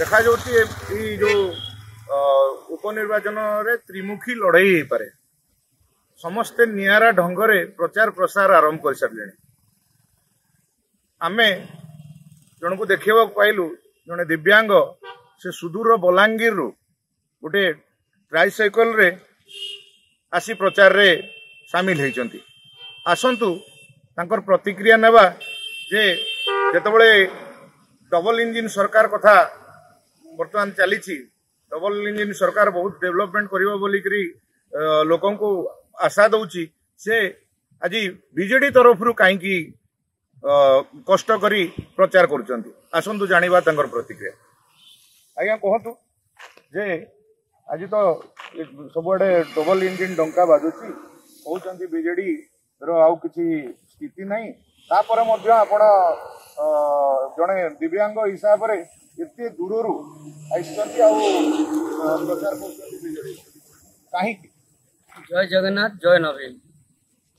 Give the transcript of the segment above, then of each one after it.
देखा जो उपनिर्वाचन रे त्रिमुखी लड़ाई हो पारे समस्ते नियारा ढंगरे प्रचार प्रसार आरंभ कर सारे आमे जन को देखा पाइलु जड़े दिव्यांग से सुदूर बलांगीर रु गोटे ट्राइसाइकल रे आसी प्रचार रे सामिल होती आसतु तांकर प्रतिक्रिया नेबा जे जेतबळे डबल इंजिन सरकार कथा वर्तमान चली डबल इंजिन सरकार बहुत डेवलपमेंट करिवो बोली करी लोकन को आशा दउची से आज बीजेडी तरफ रु काईकी कष्ट करी प्रचार करुचंती आसंतु जानिबा तांकर प्रतिक्रिया आज्ञा कहतु जे आज तो सबुआडे डबल इंजिन डंका बाजुची कहउचंती बीजेडी रो आउ किछि स्थिति नहीं तापर मध्य आपण जड़े दिव्यांग हिसाब से एते दूर आइसंती आउ प्रचार करछंती काहे जय जगन्नाथ जय नवीन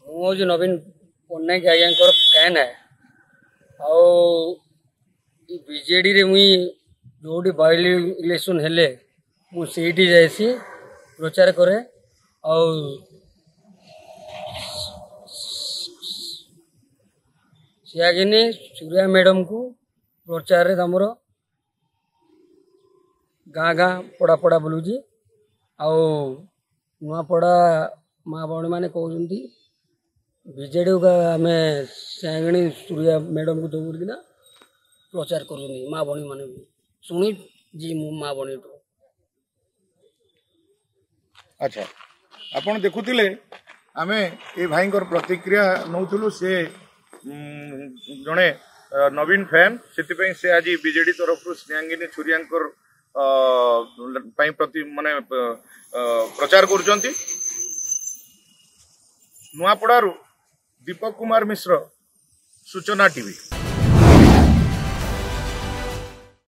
मो जो नवीन पट्टनायक आज्ञा फैन है बीजेडी रे मुई जोटी बाई इलेक्शन हेले मुझे जाइसी प्रचार करे सियागिनी सूर्या मैडम को प्रचार रे तमरो गाँ गाँ पड़ा पड़ा बुलूची नुआपड़ा माँ भौणी मैंने कहते बीजेडी का आम सियागिनी सूर्या मैडम को दौड़ना प्रचार कर माँ भौणी मैंने भी शुणी जी मु माँ भौणी तो अच्छा आपण देखुतिले आमे ए भाईंकर प्रतिक्रिया नौथुलु से जड़े नवीन फैन से आज बीजेडी तरफ स्नेहांगिनी सूर्यांकर प्रति माने प्रचार करुचंती नुआपड़ारू दीपक कुमार मिश्र सूचना टीवी।